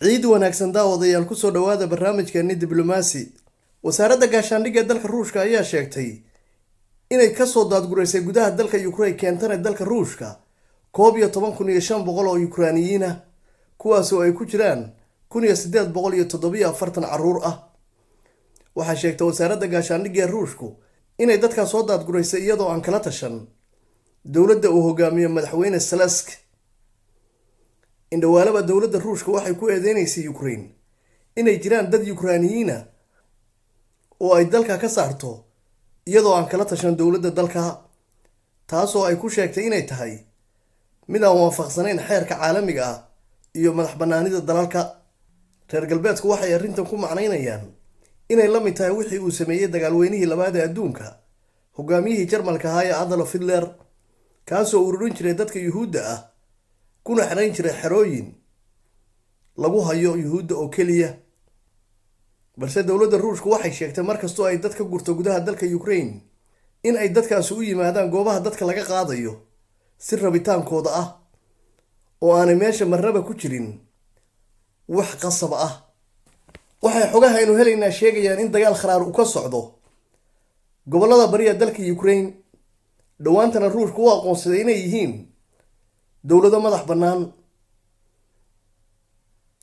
ciid wanaagsan daawadayaal ku soo dhawaada barnaamijkeeni diblomaasi. wasaaradda gaashaandhigga dalka ruushka ayaa sheegtay inay kasoo daadguraysay gudaha dalka Ukraine keentana dalka ruushka 11,500 oo Ukrainiyiin ah, kuwaas oo ay ku jiraan 1,847 carruur ah. waxaa sheegtay wasaaradda gaashaandhigga ruushku inay dadka soo daadguraysay iyadoo aan kala tashan dowladda uu hogaamiyo madaxweyne Zelensky. indhawaalaba dowladda ruushka waxay ku eedeynaysaa Ukraine inay jiraan dad Ukrainiyiin ah oo ay dalka ka saarto iyadoo aan kala tashan dowladda dalka, taasoo ay ku sheegtay inay tahay mid aan waafaqsanayn xeerka caalamiga ah iyo madax bannaanida dalalka. reer galbeedku waxay arrintan ku macnaynayaan inay la mid tahay wixii uu sameeyay dagaalweynihii labaad ee adduunka hogaamiyihii Jarmalka ahaa ee Adolf Hitler, kaasoo ururin jiray dadka Yuhuudda ah kuna xirayn jiray xerooyin lagu hayo Yuhuudda oo keliya. balse dowladda ruushku waxay sheegtay markastoo ay dadka gurto gudaha dalka Ukraine in ay dadkaasi u yimaadaan goobaha dadka laga qaadayo si rabitaankooda ah oo aanay meesha marnaba ku jirin wax qasab ah. waxay xogaha aynu helaynaa sheegayaan in dagaal kharaar uu ka socdo gobollada bariga dalka Ukraine, dhawaantana ruushku u aqoonsaday inay yihiin dowlado madax bannaan.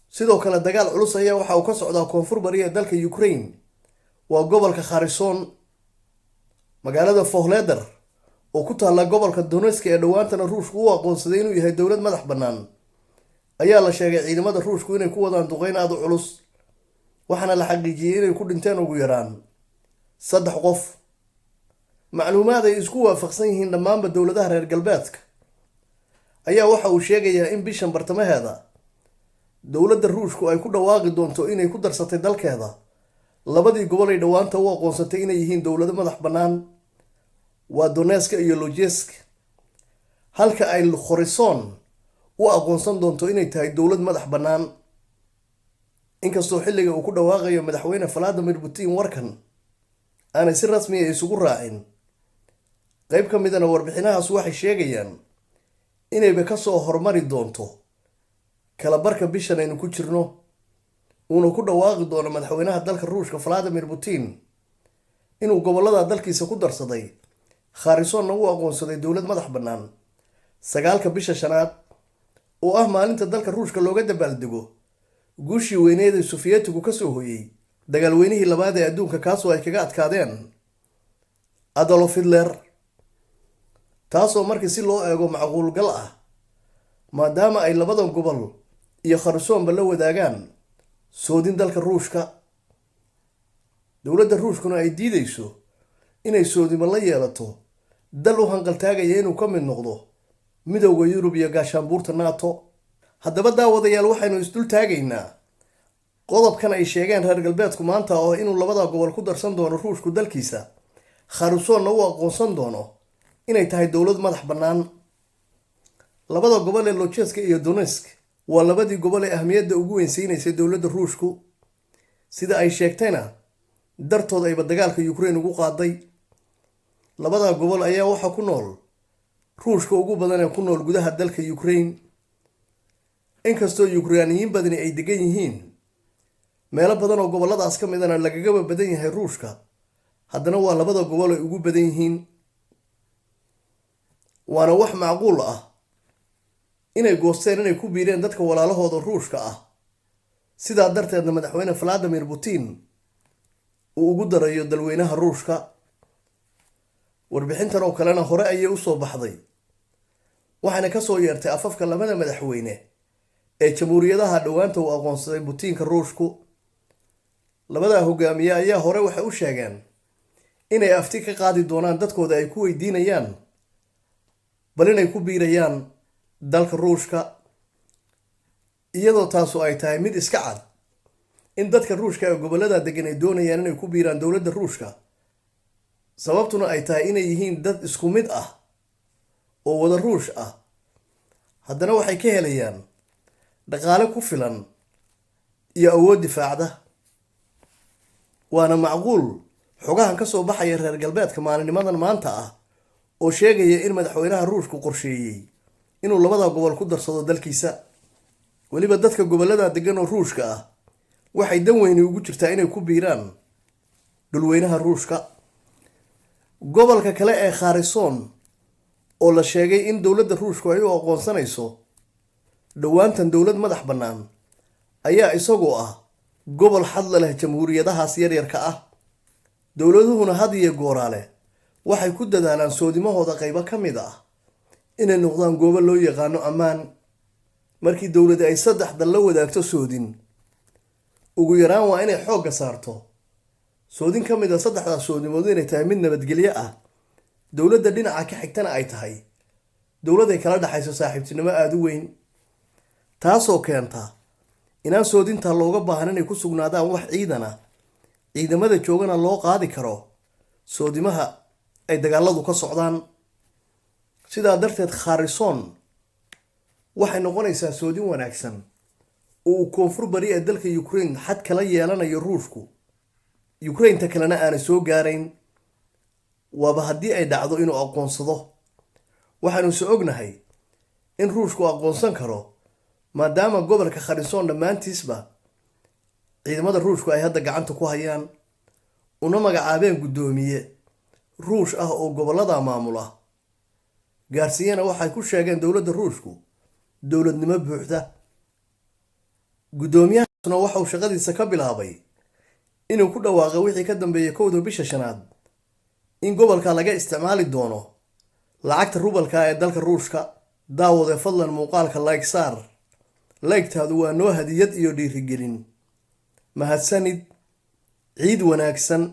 sidoo kale dagaal culus ayaa waxa uu ka socdaa koonfur bariga dalka Ukraine, waa gobolka Kherson. magaalada Soledar oo ku taalla gobolka Donetsk ee dhawaantana ruushku u aqoonsaday inuu yahay dowlad madax bannaan ayaa la sheegay ciidamada ruushku inay ku wadaan duqeyn aad u culus, waxaana la xaqiijiyay inay ku dhinteen ugu yaraan 3 qof. macluumaad ay isku waafaqsan yihiin dhammaanba dowladaha reer galbeedka ayaa waxa uu sheegayaa in bishan bartamaheeda dowladda ruushku ay ku dhawaaqi doonto inay ku darsatay dalkeeda labadii gobol ay dhawaanta u aqoonsatay inay yihiin dowlado madax bannaan, waa Donetsk iyo Luhansk, halka ay Kherson u aqoonsan doonto inay tahay dowlad madax bannaan. inkastoo xilliga uu ku dhawaaqayo madaxweyne Vladimir Putin warkan aanay si rasmi ah isugu raacin, qayb ka midana warbixinahaas waxay sheegayaan inayba ka soo hormari doonto kala barka bishan aynu ku jirno, uuna ku dhawaaqi doono madaxweynaha dalka ruushka Vladimir Putin inuu gobollada dalkiisa ku darsaday Kherson u aqoonsaday dowlad madax bannaan 9 bisha shanaad oo ah maalinta dalka ruushka looga dabaaldego guushii weyneed ee Sofiyeetigu ka soo hoyay dagaalweynihii labaad ee adduunka, kaasoo ay kaga adkaadeen Adolf Hitler. taasoo markii si loo eego macquul gal ah maadaama ay labadan gobol iyo Khersonba la wadaagaan soodin dalka ruushka. dowladda ruushkuna ay diidayso inay soodimo la yeelato dal u hanqaltaagaya inuu ka mid noqdo midowda Yurub iyo gaashaanbuurta NATO. haddaba daawadayaal, waxaynu isdul taagaynaa qodobkan ay sheegeen reer galbeedku maanta oo inuu labada gobol ku darsan doono ruushku dalkiisa, Khersonna u aqoonsan doono inay tahay dowlad madax bannaan. labada gobol ee Luhansk iyo Donetsk waa labadii gobol ee ahmiyadda ugu weyn siinaysay dowladda ruushku, sida ay sheegtayna dartood ayba dagaalka Ukraine ugu qaaday. labada gobol ayaa waxa ku nool ruushka ugu badan ee ku nool gudaha dalka Ukraine, inkastoo Ukrainiyiin badani ay degan yihiin meelo badan oo gobolladaas ka midana lagagaba badan yahay ruushka, haddana waa labada gobol ay ugu badan yihiin. waana wax macquul ah inay goosteen inay ku biireen dadka walaalahooda ruushka ah, sidaa darteedna madaxweyne Vladimir Putin uu ugu darayo dalweynaha ruushka. warbixintan oo kalena hore ayay u soo baxday, waxaana ka soo yeertay afafka labada madaxweyne ee jamhuuriyadaha dhawaanta uu aqoonsaday Putinka ruushku. labada hogaamiye ayaa hore waxay u sheegeen inay afti ka qaadi doonaan dadkooda ay ku weydiinayaan bal inay ku biirayaan dalka ruushka, iyadoo taasu ay tahay mid iska cad in dadka ruushka ee gobollada degan ay doonayaan inay ku biiraan dowladda ruushka, sababtuna ay tahay inay yihiin dad isku mid ah oo wada ruush ah, haddana waxay ka helayaan dhaqaale ku filan iyo awood difaacda. waana macquul xogahan ka soo baxaya reer galbeedka maalinimadan maanta ah oo sheegaya in madaxweynaha ruushku qorsheeyay inuu labada gobol ku darsado dalkiisa. weliba dadka gobollada degan oo ruushka ah waxay dan weyni ugu jirtaa inay ku biiraan dhulweynaha ruushka. gobolka kale ee kharson oo la sheegay in dowladda ruushku ay u aqoonsanayso dhowaantan dowlad madax bannaan ayaa isagoo ah gobol xadla leh jamhuuriyadahaas yaryarka ah. dowladuhuna had iyo gooraale waxay ku dadaalaan soodimahooda qaybo ka mid ah inay noqdaan goobo loo yaqaano ammaan. markii dowladi ay saddex dal la wadaagto soodin, ugu yaraan waa inay xoogga saarto soodin ka mid a saddexdaas soodimood inay tahay mid nabadgelyo ah, dowladda dhinaca ka xigtana ay tahay dowlad ay kala dhexayso saaxiibtinimo aada u weyn, taasoo keenta inaan soodintaa looga baahan inay ku sugnaadaan wax ciidan ah, ciidamada joogana loo qaadi karo soodimaha ay dagaaladu ka socdaan. sidaa darteed kharson waxay noqonaysaa soodin wanaagsan oo uu koonfur bari ee dalka Ukraine xad kala yeelanayo ruushku, Ukraine-ta kalena aanay soo gaarayn. waaba haddii ay dhacdo inuu aqoonsado. waxaanu soo ognahay in ruushku aqoonsan karo maadaama gobolka kharson dhammaantiisba ciidamada ruushku ay hadda gacanta ku hayaan, una magacaabeen guddoomiye ruush ah oo gobollada maamula, gaarsiiyana waxay ku sheegeen dowladda ruushku dowladnimo buuxda. guddoomiyahaasna waxauu shaqadiisa ka bilaabay inuu ku dhawaaqay wixii ka dambeeyay 1 bisha 5 in gobolka laga isticmaali doono lacagta rubalka ee dalka ruushka. daawade fadlan muuqaalka like saar, like-taadu waa noo hadiyad iyo dhiirigelin. mahadsanid, ciid wanaagsan.